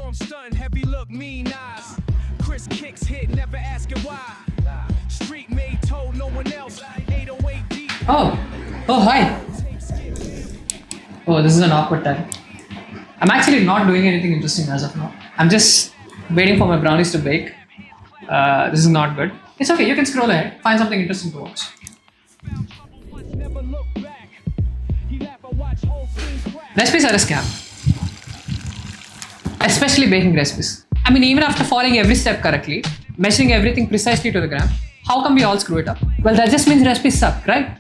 I'm stunned, heavy look, mean eyes. Chris kicks hit, never asking why. Street made told no one else. 808 deep. Oh, hi. Oh, this is an awkward time. I'm actually not doing anything interesting as of now. I'm just waiting for my brownies to bake. This is not good. It's okay, you can scroll ahead, find something interesting to watch. Recipes are a scam. Especially baking recipes. I mean, even after following every step correctly, measuring everything precisely to the gram, how come we all screw it up? Well, that just means recipes suck, right?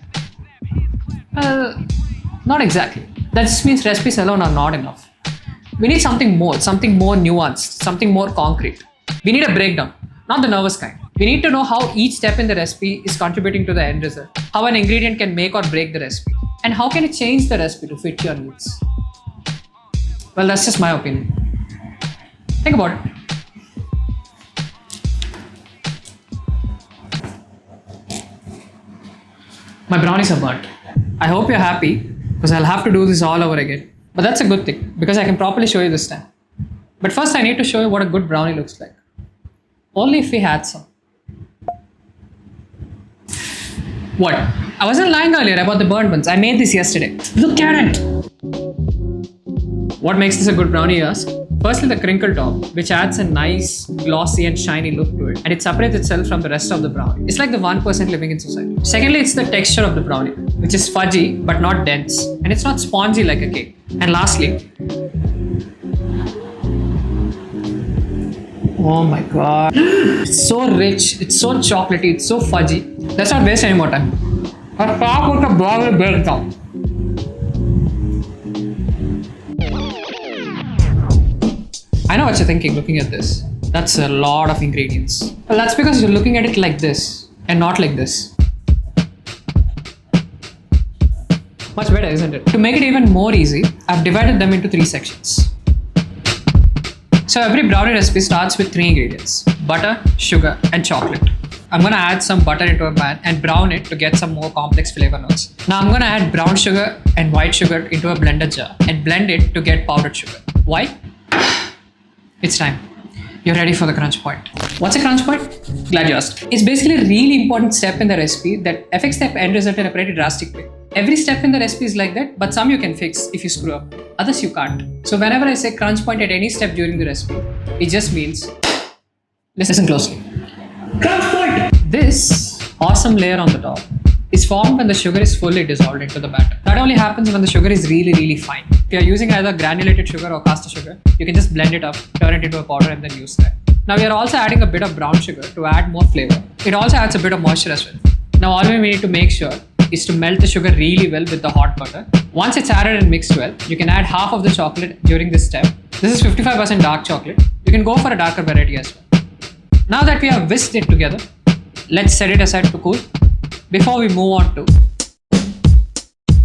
Not exactly. That just means recipes alone are not enough. We need something more nuanced, something more concrete. We need a breakdown, not the nervous kind. We need to know how each step in the recipe is contributing to the end result, how an ingredient can make or break the recipe, and how can it change the recipe to fit your needs. Well, that's just my opinion. Think about it. My brownies are burnt. I hope you're happy because I'll have to do this all over again. But that's a good thing because I can properly show you this time. But first I need to show you what a good brownie looks like. Only if we had some. What? I wasn't lying earlier about the burnt ones. I made this yesterday. Look at it! What makes this a good brownie, you ask? Firstly, the crinkle top, which adds a nice, glossy and shiny look to it, and it separates itself from the rest of the brownie. It's like the 1% living in society. Secondly, it's the texture of the brownie, which is fudgy but not dense, and it's not spongy like a cake. And lastly, oh my god, it's so rich, it's so chocolatey, it's so fudgy. Let's not waste any more time. Let's talk about the brownie breakdown. I know what you're thinking looking at this. That's a lot of ingredients. Well, that's because you're looking at it like this and not like this. Much better, isn't it? To make it even more easy, I've divided them into 3 sections. So every brownie recipe starts with 3 ingredients: butter, sugar, and chocolate. I'm gonna add some butter into a pan and brown it to get some more complex flavor notes. Now I'm gonna add brown sugar and white sugar into a blender jar and blend it to get powdered sugar. Why? It's time. You're ready for the crunch point. What's a crunch point? Glad you asked. It's basically a really important step in the recipe that affects the end result in a pretty drastic way. Every step in the recipe is like that, but some you can fix if you screw up. Others you can't. So whenever I say crunch point at any step during the recipe, it just means, listen closely. Crunch point! This awesome layer on the top is formed when the sugar is fully dissolved into the batter. That only happens when the sugar is really fine. If you're using either granulated sugar or caster sugar, you can just blend it up, turn it into a powder and then use that. Now we are also adding a bit of brown sugar to add more flavor. It also adds a bit of moisture as well. Now all we need to make sure is to melt the sugar really well with the hot butter. Once it's added and mixed well, you can add half of the chocolate during this step. This is 55% dark chocolate. You can go for a darker variety as well. Now that we have whisked it together, let's set it aside to cool before we move on to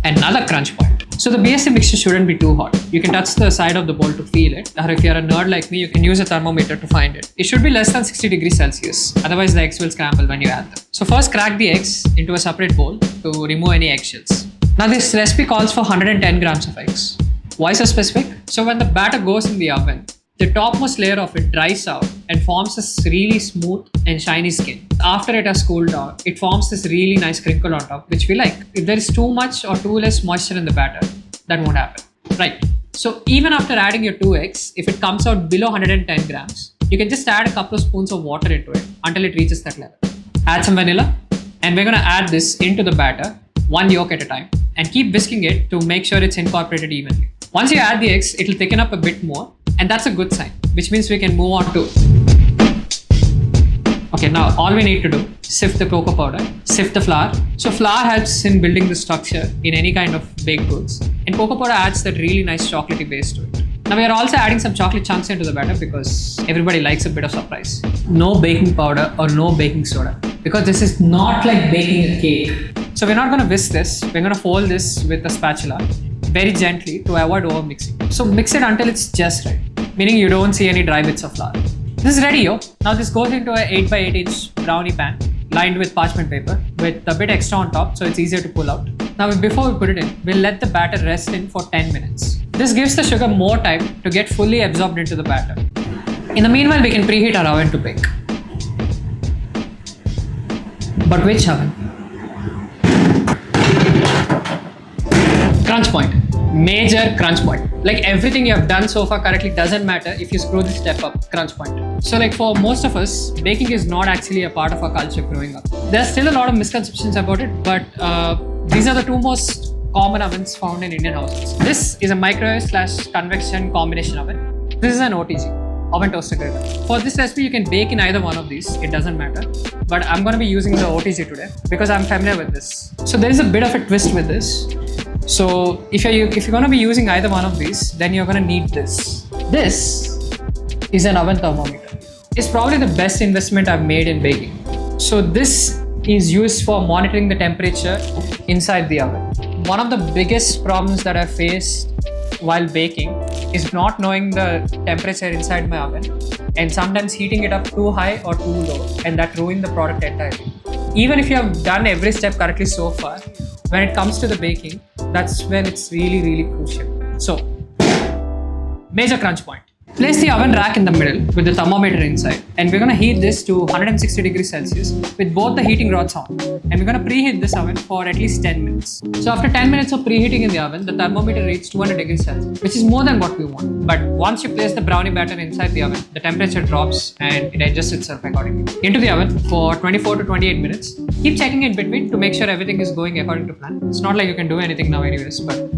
another crunch point. So the BSC mixture shouldn't be too hot. You can touch the side of the bowl to feel it, or if you're a nerd like me, you can use a thermometer to find it. It should be less than 60 degrees Celsius, otherwise the eggs will scramble when you add them. So first crack the eggs into a separate bowl to remove any eggshells. Now this recipe calls for 110 grams of eggs. Why so specific? So when the batter goes in the oven, the topmost layer of it dries out and forms this really smooth and shiny skin. After it has cooled down, it forms this really nice crinkle on top, which we like. If there is too much or too less moisture in the batter, that won't happen, right? So even after adding your 2 eggs, if it comes out below 110 grams, you can just add a couple of spoons of water into it until it reaches that level. Add some vanilla, and we're gonna add this into the batter, 1 yolk at a time, and keep whisking it to make sure it's incorporated evenly. Once you add the eggs, it'll thicken up a bit more, and that's a good sign, which means we can move on to. Okay, now all we need to do, sift the cocoa powder, sift the flour. So flour helps in building the structure in any kind of baked goods, and cocoa powder adds that really nice chocolatey base to it. Now we are also adding some chocolate chunks into the batter because everybody likes a bit of surprise. No baking powder or no baking soda, because this is not like baking a cake. So we're not going to whisk this, we're going to fold this with a spatula very gently to avoid over mixing. So mix it until it's just right, meaning you don't see any dry bits of flour. This is ready, yo. Now this goes into a 8x8 inch brownie pan lined with parchment paper with a bit extra on top so it's easier to pull out. Now before we put it in, we'll let the batter rest in for 10 minutes. This gives the sugar more time to get fully absorbed into the batter. In the meanwhile, we can preheat our oven to bake. But which oven? Crunch point. Major crunch point. Like everything you have done so far correctly doesn't matter if you screw this step up, crunch point. So like for most of us, baking is not actually a part of our culture growing up. There's still a lot of misconceptions about it, but these are the two most common ovens found in Indian households. This is a microwave/convection combination oven. This is an OTG, oven toaster grill. For this recipe, you can bake in either one of these, it doesn't matter. But I'm going to be using the OTG today because I'm familiar with this. So there is a bit of a twist with this. So if you're going to be using either one of these, then you're going to need this. This is an oven thermometer. It's probably the best investment I've made in baking. So this is used for monitoring the temperature inside the oven. One of the biggest problems that I faced while baking is not knowing the temperature inside my oven and sometimes heating it up too high or too low, and that ruined the product entirely. Even if you have done every step correctly so far, when it comes to the baking, that's when it's really crucial. So, major crunch point. Place the oven rack in the middle with the thermometer inside, and we're going to heat this to 160 degrees Celsius with both the heating rods on, and we're going to preheat this oven for at least 10 minutes. So after 10 minutes of preheating in the oven, the thermometer reaches 200 degrees Celsius, which is more than what we want. But once you place the brownie batter inside the oven, the temperature drops and it adjusts itself accordingly. Into the oven for 24 to 28 minutes. Keep checking in between to make sure everything is going according to plan. It's not like you can do anything now anyways, but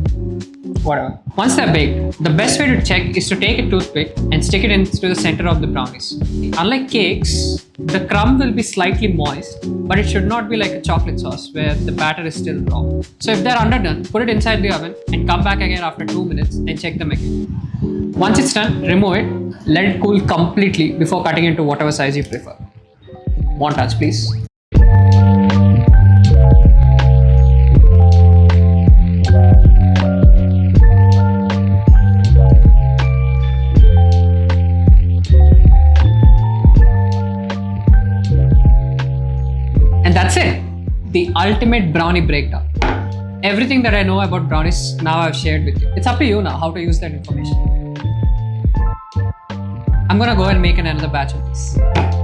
whatever. Once they're baked, the best way to check is to take a toothpick and stick it into the center of the brownies. Unlike cakes, the crumb will be slightly moist, but it should not be like a chocolate sauce where the batter is still raw. So if they're underdone, put it inside the oven and come back again after 2 minutes and check them again. Once it's done, remove it, let it cool completely before cutting into whatever size you prefer. One touch, please. And that's it. The ultimate brownie breakdown. Everything that I know about brownies now I've shared with you. It's up to you now how to use that information. I'm gonna go and make another batch of these.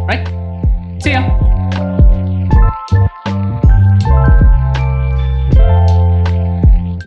Right? See ya.